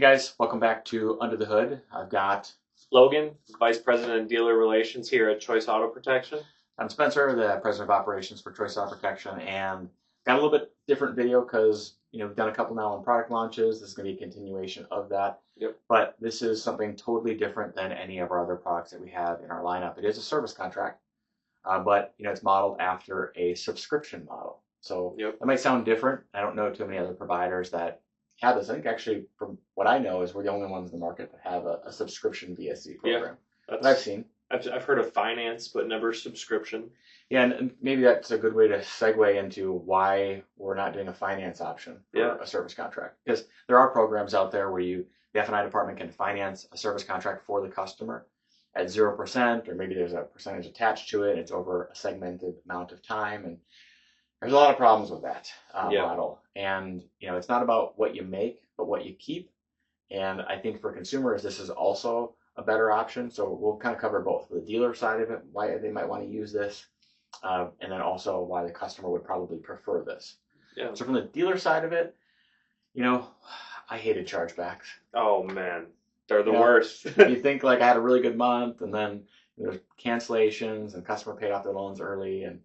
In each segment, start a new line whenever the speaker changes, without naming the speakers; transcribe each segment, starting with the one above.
guys, welcome back to Under the Hood. I've got
Logan, Vice President of Dealer Relations here at Choice Auto Protection.
I'm Spencer, the President of Operations for Choice Auto Protection, and got a little bit different video because we've done a couple now on product launches. This is going to be a continuation of that.
Yep.
But this is something totally different than any of our other products that we have in our lineup. It is a service contract, but it's modeled after a subscription model. So
Yep.
That might sound different. I don't know too many other providers that have this. I think actually, from what I know, is we're the only ones in the market that have a subscription VSC program that I've seen.
I've heard of finance, but never subscription.
Yeah, and maybe that's a good way to segue into why we're not doing a finance option for a service contract. Because there are programs out there where the F&I department can finance a service contract for the customer at 0%, or maybe there's a percentage attached to it, and it's over a segmented amount of time. And there's a lot of problems with that model. And, it's not about what you make, but what you keep. And I think for consumers, this is also a better option. So we'll kind of cover both the dealer side of it, why they might want to use this, and then also why the customer would probably prefer this.
Yeah.
So from the dealer side of it, I hated chargebacks.
Oh, man. They're the worst.
You think like I had a really good month, and then there's cancellations, and customer paid off their loans early, and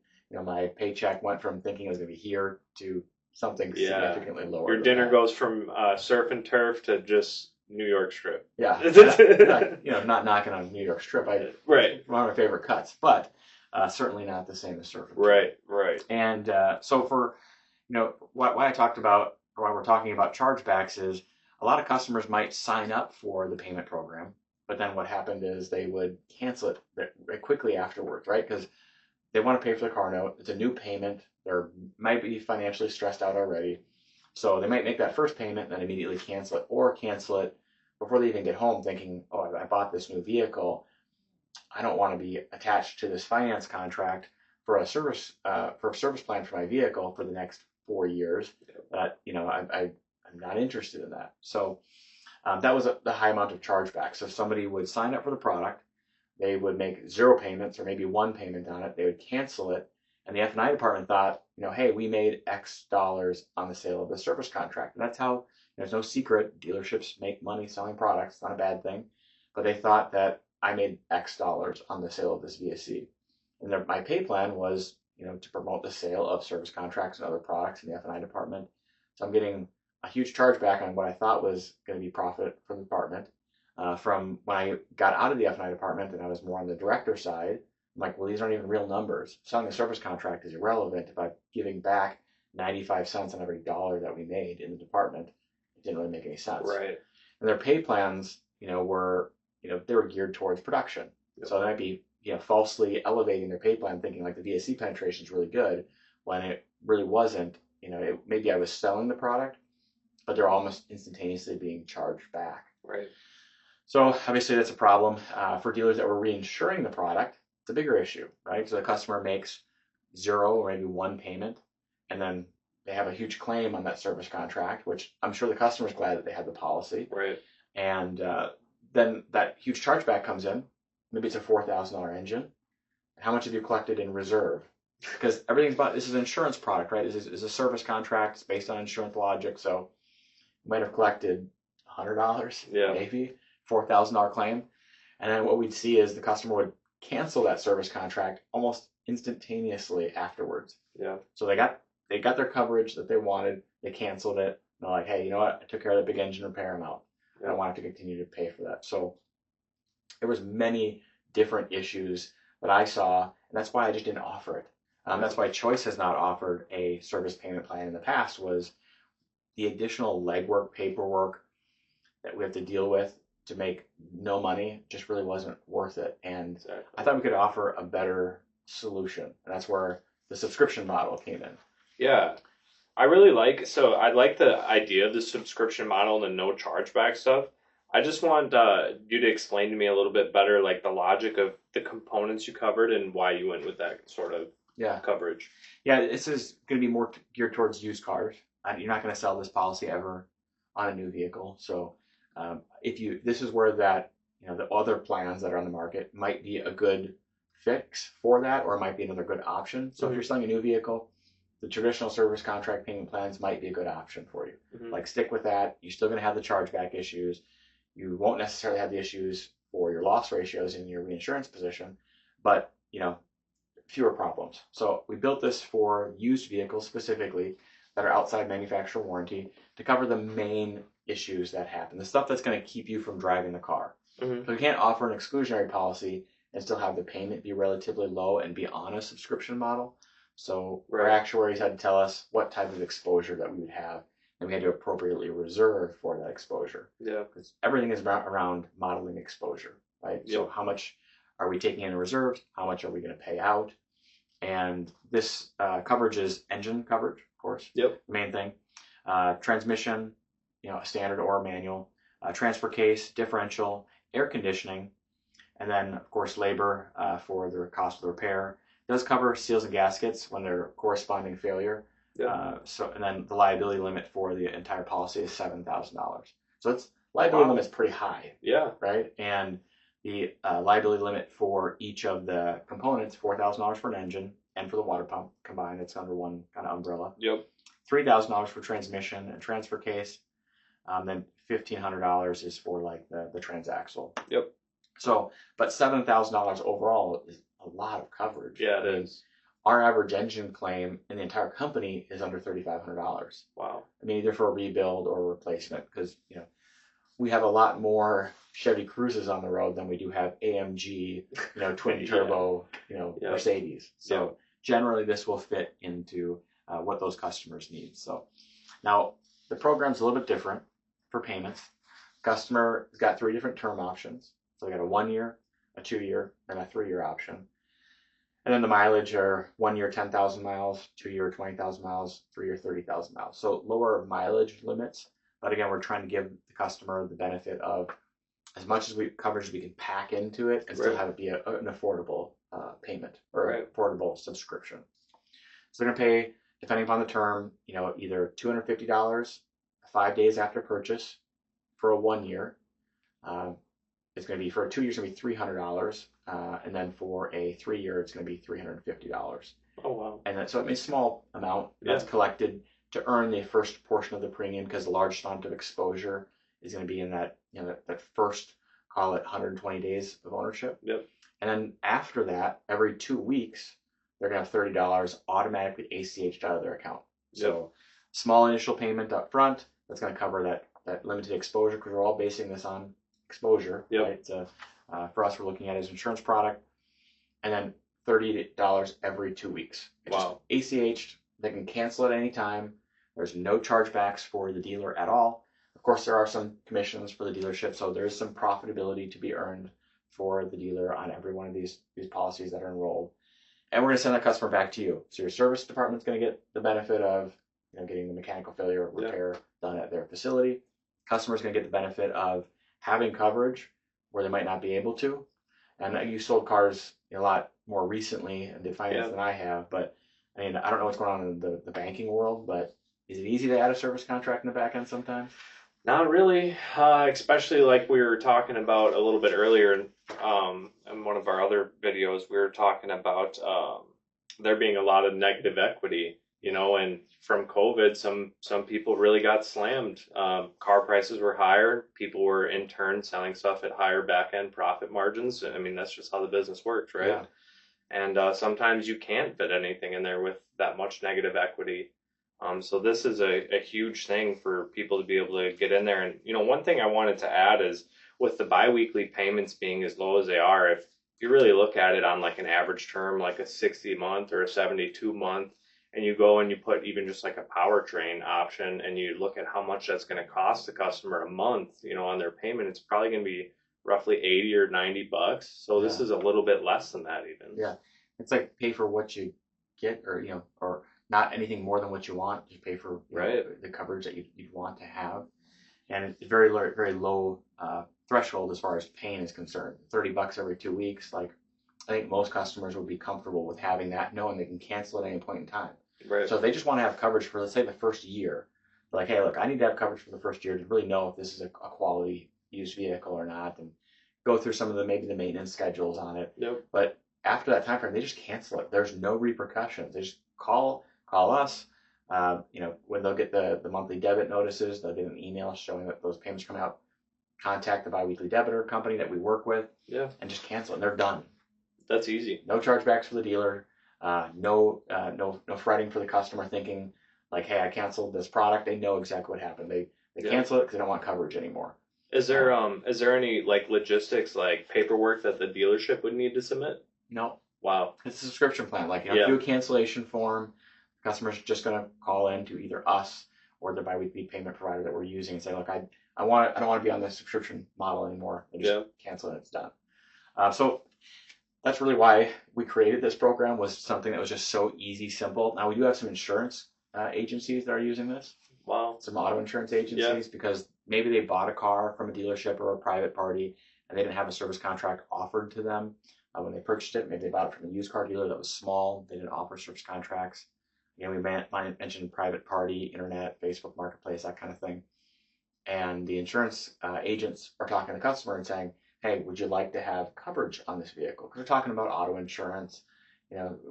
my paycheck went from thinking it was going to be here to something significantly lower.
Your dinner goes from surf and turf to just New York strip.
Yeah. Not knocking on New York strip.
Right.
One of my favorite cuts, but certainly not the same as surf and turf.
Right.
And so for, why I talked about, or why we're talking about chargebacks is a lot of customers might sign up for the payment program, but then what happened is they would cancel it very quickly afterwards, right? Because they want to pay for the car note. It's a new payment. They might be financially stressed out already. So they might make that first payment and then immediately cancel it, or cancel it before they even get home thinking, oh, I bought this new vehicle. I don't want to be attached to this finance contract for a service plan for my vehicle for the next 4 years. That, I'm not interested in that. So that was the high amount of chargebacks. So if somebody would sign up for the product, they would make 0 payments or maybe 1 payment on it. They would cancel it. And the F&I department thought, hey, we made X dollars on the sale of the service contract. And that's how, there's no secret. Dealerships make money selling products. It's not a bad thing. But they thought that I made X dollars on the sale of this VSC. And my pay plan was, to promote the sale of service contracts and other products in the F&I department. So I'm getting a huge chargeback on what I thought was going to be profit from the department. From when I got out of the F&I department and I was more on the director side, I'm like, well, these aren't even real numbers. Selling a service contract is irrelevant if I'm giving back 95 cents on every dollar that we made in the department. It didn't really make any sense.
Right.
And their pay plans, were geared towards production. Yep. So they might be, falsely elevating their pay plan, thinking like the VSC penetration is really good when it really wasn't. Maybe I was selling the product, but they're almost instantaneously being charged back.
Right.
So obviously that's a problem. For dealers that were reinsuring the product, it's a bigger issue, right? So the customer makes 0 or maybe 1 payment, and then they have a huge claim on that service contract, which I'm sure the customer's glad that they had the policy.
Right.
And then that huge chargeback comes in. Maybe it's a $4,000 engine. How much have you collected in reserve? Because this is an insurance product, right? This is a service contract. It's based on insurance logic. So you might have collected $100, maybe $4,000 claim. And then what we'd see is the customer would cancel that service contract almost instantaneously afterwards.
Yeah.
So they got their coverage that they wanted. They canceled it. They're like, hey, you know what? I took care of the big engine repair amount. I don't want to continue to pay for that. So there was many different issues that I saw, and that's why I just didn't offer it. That's why Choice has not offered a service payment plan in the past, was the additional legwork, paperwork that we have to deal with to make no money just really wasn't worth it. And I thought we could offer a better solution. And that's where the subscription model came in.
Yeah. I like the idea of the subscription model and the no chargeback stuff. I just want you to explain to me a little bit better, like the logic of the components you covered and why you went with that sort of coverage.
Yeah, this is going to be more geared towards used cars. You're not going to sell this policy ever on a new vehicle. So this is where that, the other plans that are on the market might be a good fix for that, or it might be another good option. So if you're selling a new vehicle, the traditional service contract payment plans might be a good option for you.
Mhm.
Like stick with that. You're still going to have the chargeback issues. You won't necessarily have the issues for your loss ratios in your reinsurance position, but fewer problems. So we built this for used vehicles specifically that are outside manufacturer warranty to cover the main issues that happen, the stuff that's going to keep you from driving the car.
Mhm.
So we can't offer an exclusionary policy and still have the payment be relatively low and be on a subscription model. So our
Right.
actuaries had to tell us what type of exposure that we would have, and we had to appropriately reserve for that exposure.
Yeah.
Because everything is around modeling exposure, right?
Yep.
So how much are we taking in reserves? How much are we going to pay out? And this coverage is engine coverage, of course.
Yep.
The main thing. Transmission, a standard or a manual. Transfer case, differential, air conditioning, and then of course labor for the cost of the repair. It does cover seals and gaskets when they're corresponding failure.
Yep.
And then the liability limit for the entire policy is $7,000. So it's liability limit is pretty high.
Yeah.
Right, and the liability limit for each of the components, $4,000 for an engine and for the water pump combined. It's under one kind of umbrella.
Yep.
$3,000 for transmission and transfer case. Then $1,500 is for like the transaxle.
Yep.
So, but $7,000 overall is a lot of coverage.
Yeah, it is.
Our average engine claim in the entire company is under $3,500.
Wow.
I mean, either for a rebuild or replacement, because we have a lot more Chevy Cruises on the road than we do have AMG, twin turbo,
Yep.
Mercedes. So
Yep.
generally, this will fit into what those customers need. So now the program's a little bit different for payments. Customer has got 3 different term options. So they got a 1 year, a 2 year, and a 3 year option. And then the mileage are 1 year 10,000 miles, 2 year 20,000 miles, 3 year 30,000 miles. So lower mileage limits. But again, we're trying to give the customer the benefit of as much coverage as we can pack into it and still
Right.
have it be an affordable payment or
Right.
affordable subscription. So they're going to pay, depending upon the term, either $250 5 days after purchase for a 1 year. It's going to be for a 2 years, it's going to be $300. And then for a 3 year, it's going to be $350.
Oh, wow.
And then, so it means small amount that's collected to earn the first portion of the premium, because the large amount of exposure is going to be in that, that first, call it 120 days of ownership.
Yep.
And then after that, every 2 weeks, they're going to have $30 automatically ACH'd out of their account. So small initial payment up front, that's going to cover that limited exposure, because we're all basing this on exposure,
Yep.
right? So for us, we're looking at it as an insurance product. And then $30 every 2 weeks. It's
Wow.
just ACH'd. They can cancel at any time. There's no chargebacks for the dealer at all. Of course, there are some commissions for the dealership, so there's some profitability to be earned for the dealer on every one of these policies that are enrolled. And we're going to send that customer back to you. So your service department's going to get the benefit of getting the mechanical failure repair done at their facility. Customer's going to get the benefit of having coverage where they might not be able to. And you sold cars a lot more recently and did finance than I have, but I mean, I don't know what's going on in the banking world, but is it easy to add a service contract in the back end sometimes?
Not really, especially like we were talking about a little bit earlier in one of our other videos. We were talking about there being a lot of negative equity, and from COVID, some people really got slammed. Car prices were higher. People were in turn selling stuff at higher back end profit margins. I mean, that's just how the business works, right?
Yeah.
And sometimes you can't fit anything in there with that much negative equity. So this is a huge thing for people to be able to get in there. And, one thing I wanted to add is with the biweekly payments being as low as they are, if you really look at it on like an average term, like a 60 month or a 72 month, and you go and you put even just like a powertrain option and you look at how much that's going to cost the customer a month, on their payment, it's probably going to be roughly 80 or 90 bucks. So this is a little bit less than that even.
Yeah. It's like pay for what you get, or, or not anything more than what you want. You pay for the coverage that you'd want to have. And it's very, very low threshold as far as pain is concerned. $30 every 2 weeks. Like, I think most customers would be comfortable with having that, knowing they can cancel at any point in time.
Right.
So if they just want to have coverage for, let's say, the first year, like, hey, look, I need to have coverage for the first year to really know if this is a quality used vehicle or not, and go through some of maybe the maintenance schedules on it.
Yep.
But after that time frame, they just cancel it. There's no repercussions. They just call call us. When they'll get the monthly debit notices, they'll get an email showing that those payments are coming out. Contact the biweekly debitor company that we work with, and just cancel it. And they're done.
That's easy.
No chargebacks for the dealer. No fretting for the customer thinking like, hey, I canceled this product. They know exactly what happened. They cancel it because they don't want coverage anymore.
Is there any like logistics, like paperwork that the dealership would need to submit?
No.
Wow.
It's a subscription plan. Like, do a cancellation form. The customer's just going to call in to either us or the biweekly payment provider that we're using and say, look, I don't want to be on the subscription model anymore. They just cancel it. It's done. So that's really why we created this program, was something that was just so easy, simple. Now we do have some insurance agencies that are using this.
Wow.
Some auto insurance agencies, because maybe they bought a car from a dealership or a private party and they didn't have a service contract offered to them when they purchased it. Maybe they bought it from a used car dealer that was small. They didn't offer service contracts. We mentioned private party, internet, Facebook Marketplace, that kind of thing. And the insurance agents are talking to the customer and saying, hey, would you like to have coverage on this vehicle? Because they're talking about auto insurance,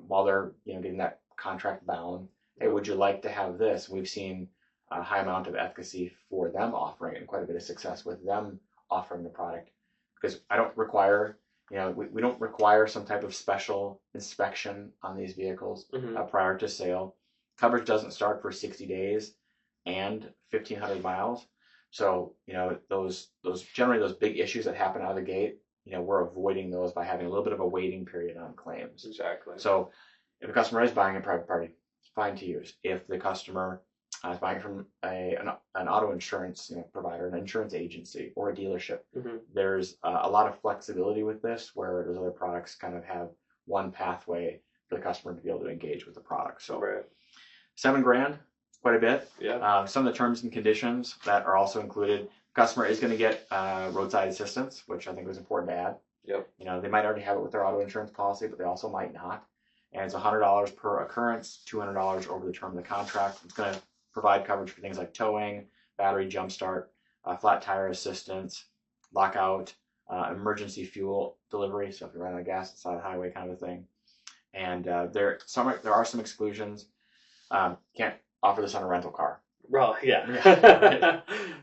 while they're, getting that contract bound. Hey, would you like to have this? We've seen a high amount of efficacy for them offering it, and quite a bit of success with them offering the product. Because I don't require, we don't require some type of special inspection on these vehicles prior to sale. Coverage doesn't start for 60 days and 1,500 miles. So, those generally those big issues that happen out of the gate, we're avoiding those by having a little bit of a waiting period on claims.
Exactly.
So if a customer is buying a private party, it's fine to use. If the customer is buying from an auto insurance provider, an insurance agency, or a dealership, there's a lot of flexibility with this, where those other products kind of have one pathway for the customer to be able to engage with the product. So $7,000. Quite a bit.
Yeah.
Some of the terms and conditions that are also included. Customer is going to get roadside assistance, which I think was important to add.
Yep.
They might already have it with their auto insurance policy, but they also might not. And it's $100 per occurrence, $200 over the term of the contract. It's going to provide coverage for things like towing, battery jump start, flat tire assistance, lockout, emergency fuel delivery. So if you're running out of gas on the side of the highway, kind of a thing. And there are some exclusions. Can't offer this on a rental car.
Well, yeah.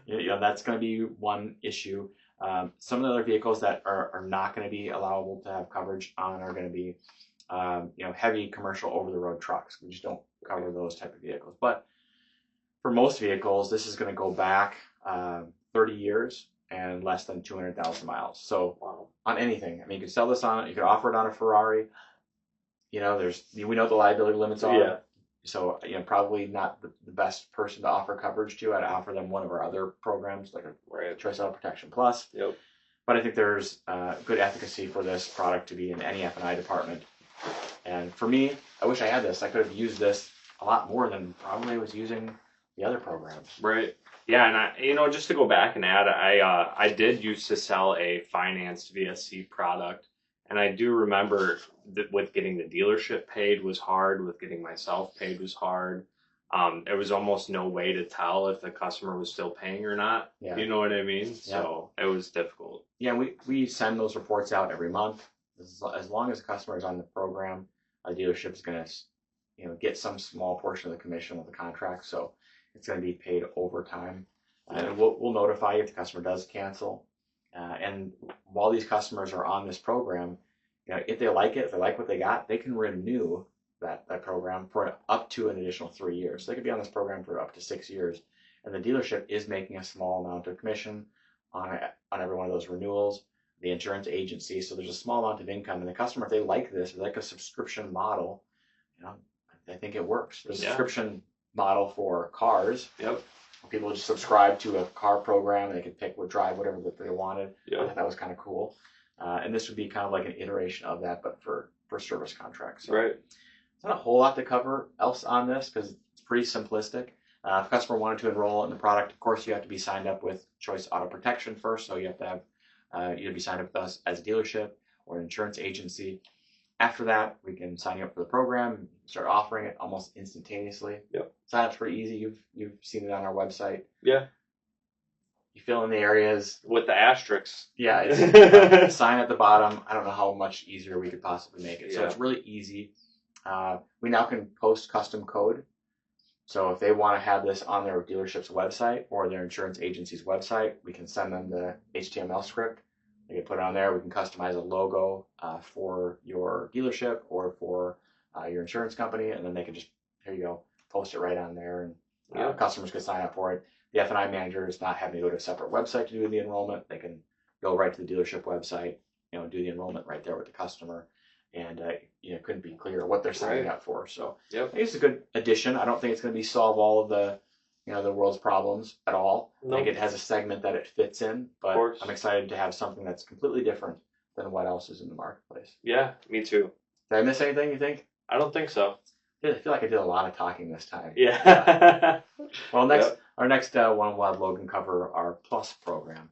That's going to be one issue. Some of the other vehicles that are not going to be allowable to have coverage on are going to be, heavy commercial over-the-road trucks. We just don't cover those type of vehicles. But for most vehicles, this is going to go back 30 years and less than 200,000 miles. So on anything, you could sell this on it. You could offer it on a Ferrari. We know the liability limits are.
Yeah.
So, probably not the best person to offer coverage to. I'd offer them one of our other programs, like a Choice Auto Protection Plus.
Yep.
But I think there's good efficacy for this product to be in any F&I department. And for me, I wish I had this. I could have used this a lot more than probably I was using the other programs.
Right. Yeah, and I, just to go back and add, I did used to sell a financed VSC product. And I do remember that with getting the dealership paid was hard, with getting myself paid was hard. There was almost no way to tell if the customer was still paying or not.
Yeah.
You know what I mean? Yeah. So it was difficult.
Yeah, we send those reports out every month. As long as the customer is on the program, a dealership is going to, get some small portion of the commission of the contract. So it's going to be paid over time. And we'll notify you if the customer does cancel. And while these customers are on this program, if they like it, if they like what they got, they can renew that program for up to an additional 3 years. So they could be on this program for up to 6 years. And the dealership is making a small amount of commission on every one of those renewals. The insurance agency, so there's a small amount of income. And the customer, if they like this, or like a subscription model, I think it works. There's a subscription model for cars.
Yep.
People just subscribe to a car program and they could drive whatever that they wanted.
Yeah.
I thought that was kind of cool. And this would be kind of like an iteration of that, but for service contracts. So
right.
There's not a whole lot to cover else on this because it's pretty simplistic. If a customer wanted to enroll in the product, of course, you have to be signed up with Choice Auto Protection first. So you have to have, you'd be signed up with us as a dealership or an insurance agency. After that, we can sign you up for the program, start offering it almost instantaneously.
Yep.
Sign up's pretty easy. You've seen it on our website.
Yeah.
You fill in the areas.
With the asterisks.
Yeah, it's sign at the bottom. I don't know how much easier we could possibly make it. So it's really easy. We now can post custom code. So if they want to have this on their dealership's website or their insurance agency's website, we can send them the HTML script. They can put it on there. We can customize a logo for your dealership or for your insurance company, and then they can just, here you go, post it right on there, and customers can sign up for it. The F&I manager is not having to go to a separate website to do the enrollment. They can go right to the dealership website, do the enrollment right there with the customer, and couldn't be clearer what they're signing up for. So I think it's a good addition. I don't think it's going to be solve all of the the world's problems at all. I think it has a segment that it fits in, but I'm excited to have something that's completely different than what else is in the marketplace.
Yeah, me too.
Did I miss anything, you think?
I don't think so.
I feel like I did a lot of talking this time.
Yeah.
Well, our next one will have Logan cover our Plus program,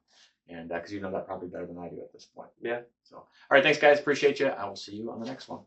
and because that probably better than I do at this point.
Yeah.
So, all right, thanks guys, appreciate you. I will see you on the next one.